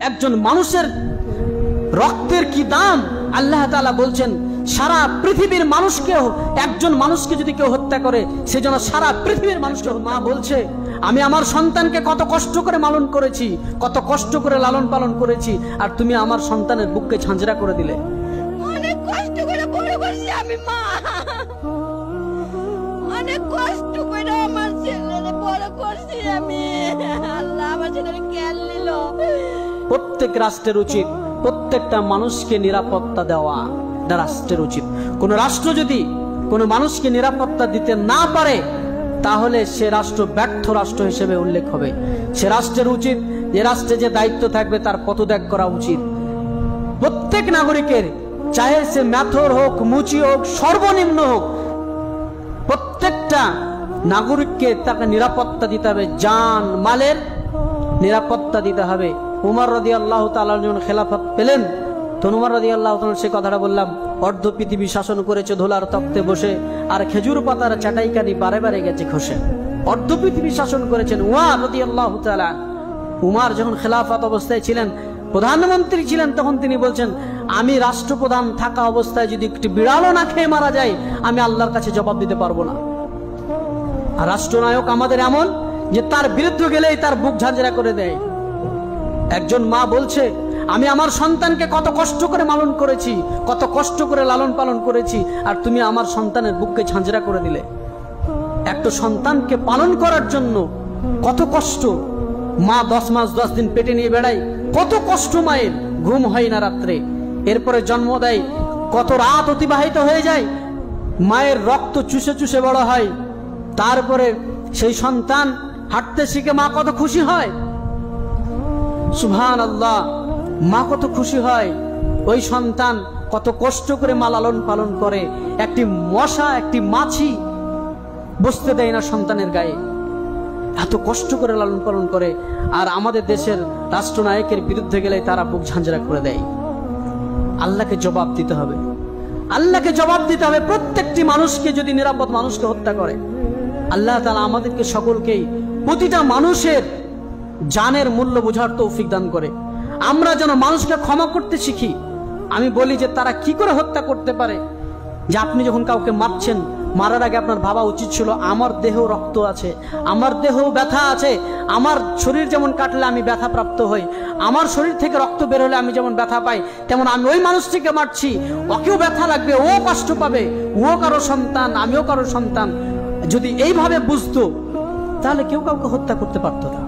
একজন মানুষের রক্তের কি দাম। আল্লাহ তাআলা বলছেন সারা পৃথিবীর মানুষকে, একজন মানুষকে যদি কেউ হত্যা করে সেজন্য সারা পৃথিবীর মানুষকে। মা বলছে আমি আমার সন্তানকে কত কষ্ট করে লালন করেছি, কত কষ্ট করে লালন পালন করেছি, আর তুমি আমার সন্তানের বুককে ঝাঁঝরা করে দিলে। অনেক কষ্ট করে বড় করছি আমি মা, অনেক কষ্ট করে আমার ছেলেকে বড় করছি আমি। আল্লাহ আমার ছেলেকে কেন নিল? প্রত্যেক রাষ্ট্রের উচিত প্রত্যেকটা মানুষকে নিরাপত্তা দেওয়া, এটা রাষ্ট্রের উচিত। কোন রাষ্ট্র যদি কোন মানুষকে নিরাপত্তা দিতে না পারে তাহলে সে রাষ্ট্র ব্যর্থ রাষ্ট্র হিসেবে উল্লেখ হবে। সে রাষ্ট্রের উচিত, যে রাষ্ট্রে যে দায়িত্ব থাকবে তার পদত্যাগ করা উচিত। প্রত্যেক নাগরিকের, চাহে সে মেথর হোক, মুচি হোক, সর্বনিম্ন হোক, প্রত্যেকটা নাগরিককে তাকে নিরাপত্তা দিতে হবে, জান মালের নিরাপত্তা দিতে হবে। উমর রাদিয়াল্লাহু তাআলা যখন খেলাফত পেলেন, তখন উমর রাদিয়াল্লাহু তাআলা সে কথাটা বললাম, অর্ধ পৃথিবী শাসন করেছে ধুলার তক্তে বসে, আর খেজুর পাতার চাটাইকানি বারে বারে গেছে খসে। অর্ধ পৃথিবী শাসন করেছেন উমর রাদিয়াল্লাহু তাআলা। উমর যখন খেলাফত অবস্থায় ছিলেন, প্রধানমন্ত্রী ছিলেন, তখন তিনি বলছেন আমি রাষ্ট্রপ্রধান থাকা অবস্থায় যদি একটি বিড়ালও না খেয়ে মারা যায় আমি আল্লাহর কাছে জবাব দিতে পারবো না। আর রাষ্ট্রনায়ক আমাদের এমন যে তার বিরুদ্ধে গেলেই তার বুক ঝাঁঝরা করে দেয়। একজন মা বলছে আমি আমার সন্তানকে কত কষ্ট করে লালন করেছি, কত কষ্ট করে লালন পালন করেছি, আর তুমি আমার সন্তানের বুককে ঝাঁঝরা করে দিলে। একটা সন্তানকে পালন করার জন্য কত কষ্ট। মা 10 মাস 10 দিন পেটে নিয়ে বেড়ায়, কত কষ্ট মায়ের, ঘুম হয় না রাত্রে। এরপরে জন্ম দেয়, কত রাত অতিবাহিত হয়ে যায়, মায়ের রক্ত চুষে চুষে বড় হয়। তারপরে সেই সন্তান হাঁটতে শিখে মা কত খুশি হয়, সুবহানাল্লাহ, মা কত খুশি হয়। ওই সন্তান কত কষ্ট করে মা লালন পালন করে। একটি মশা, একটি মাছি বসতে দেয় না সন্তানের গায়ে, এত কষ্ট করে লালন পালন করে। আর আমাদের দেশের রাষ্ট্রনায়কের বিরুদ্ধে গেলে তারা বুক ঝাঁঝরা করে দেয়। আল্লাহকে জবাব দিতে হবে, আল্লাহকে জবাব দিতে হবে। প্রত্যেকটি মানুষকে যদি নিরাপদ মানুষকে হত্যা করে, আল্লাহ তাআলা আমাদেরকে সকলকেই প্রতিটা মানুষের জানের মূল্য বোঝার তৌফিক দান করে। আমরা যেন মানুষকে ক্ষমা করতে শিখি। আমি বলি যে তারা কি করে হত্যা করতে পারে, যে আপনি যখন কাউকে মারছেন, মারার আগে আপনার ভাবা উচিত ছিল আমার দেহ রক্ত আছে, আমার দেহ ব্যথা আছে, আমার শরীর যেমন কাটলে আমি ব্যথা প্রাপ্ত হই, আমার শরীর থেকে রক্ত বের হলে আমি যেমন ব্যথা পাই, তেমন আমি ওই মানুষটিকে মারছি, ওকেও ব্যথা লাগবে, ও কষ্ট পাবে, ও কারো সন্তান, আমিও কারো সন্তান। যদি এইভাবে বুঝতো তাহলে কেউ কাউকে হত্যা করতে পারতো না।